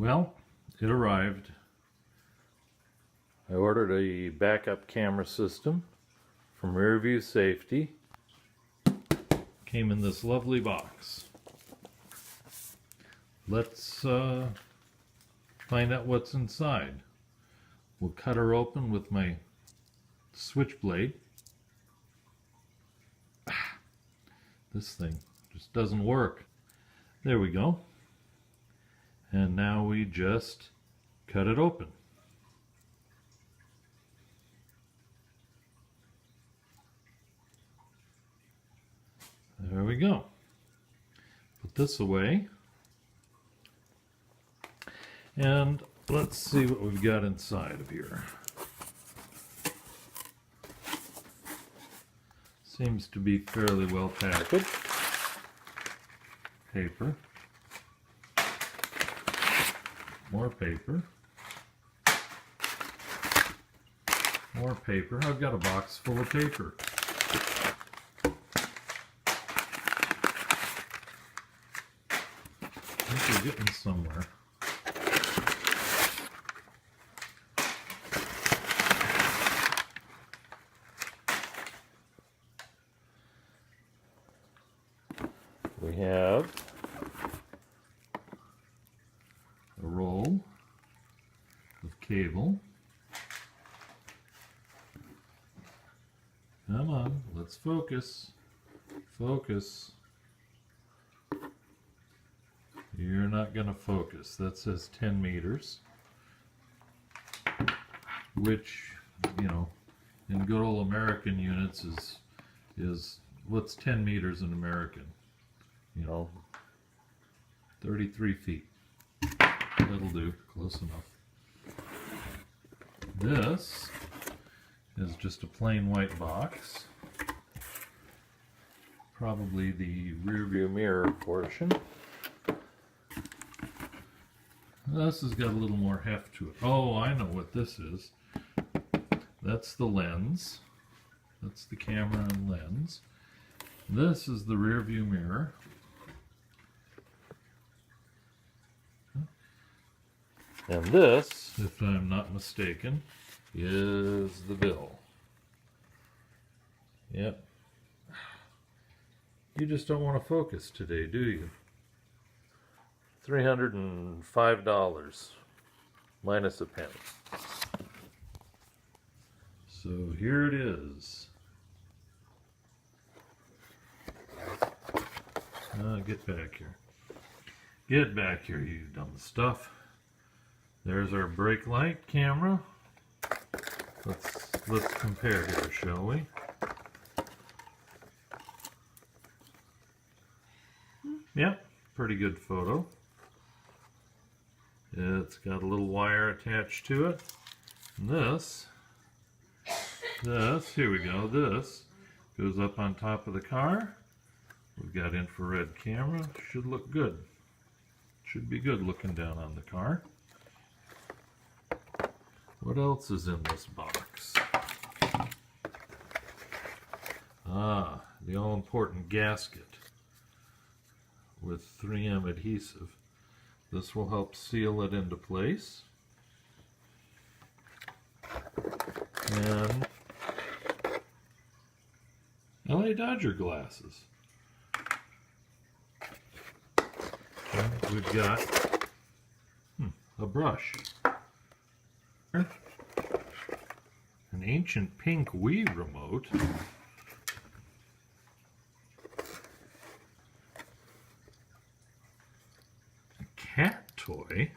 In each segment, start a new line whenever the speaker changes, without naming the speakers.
Well, it arrived. I ordered a backup camera system from Rearview Safety. Came in this lovely box. Let's find out what's inside. We'll cut her open with my switchblade. This thing just doesn't work. There we go. And now we just cut it open. There we go. Put this away. And let's see what we've got inside of here. Seems to be fairly well packaged. Paper. More paper. More paper. I've got a box full of paper. I think we're getting somewhere. We have a roll of cable. Come on, let's focus. Focus. You're not going to focus. That says 10 meters. Which, you know, in good old American units is what's 10 meters in American? You know, 33 feet. That'll do, close enough. This is just a plain white box. Probably the rear view mirror portion. This has got a little more heft to it. Oh, I know what this is. That's the lens. That's the camera and lens. This is the rear view mirror. And this, if I'm not mistaken, is the bill. Yep. You just don't want to focus today, do you? $305 minus a penny. So here it is. Get back here. Get back here, you dumb stuff. There's our brake light camera. Let's compare here, shall we? Yep, pretty good photo. It's got a little wire attached to it. And this, here we go, this goes up on top of the car. We've got infrared camera, should look good. Should be good looking down on the car. What else is in this box? Ah, the all-important gasket with 3M adhesive. This will help seal it into place. And LA Dodger glasses. And we've got a brush. An ancient pink Wii remote. A cat toy.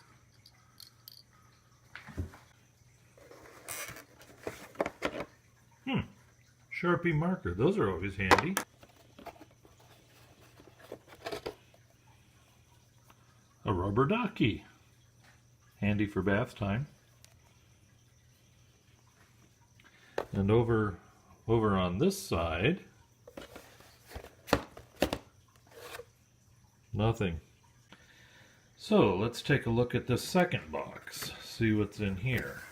Sharpie marker. Those are always handy. A rubber ducky. Handy for bath time. And over on this side, nothing. So let's take a look at this second box, see what's in here.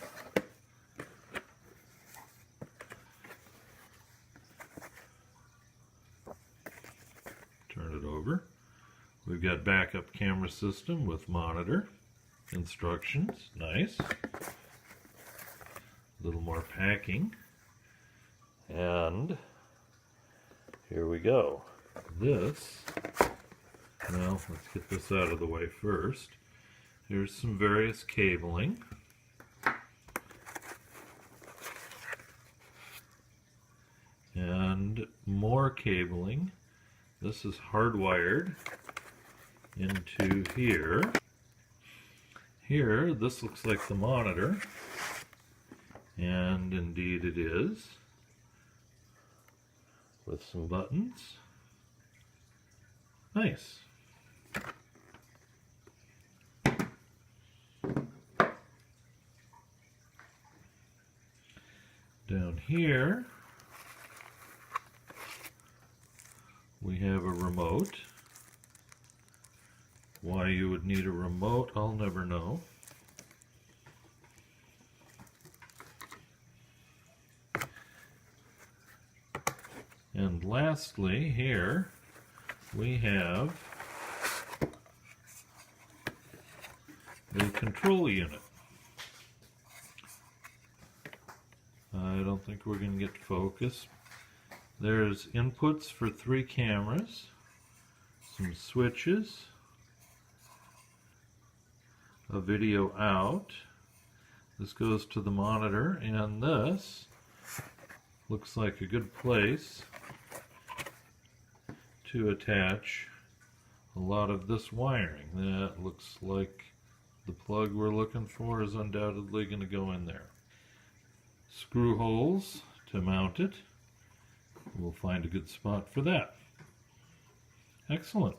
Turn it over. We've got backup camera system with monitor. instructions. Nice. A little more packing. And here we go. This, well, let's get this out of the way first. Here's some various cabling. And more cabling. This is hardwired into here. Here, this looks like the monitor. And indeed it is. With some buttons. Nice. Down here, we have a remote. Why you would need a remote, I'll never know. And lastly, here we have the control unit. I don't think we're going to get focus. There's inputs for 3 cameras, some switches, a video out. This goes to the monitor, and this looks like a good place to attach a lot of this wiring. That looks like the plug we're looking for is undoubtedly going to go in there. Screw holes to mount it. We'll find a good spot for that. Excellent.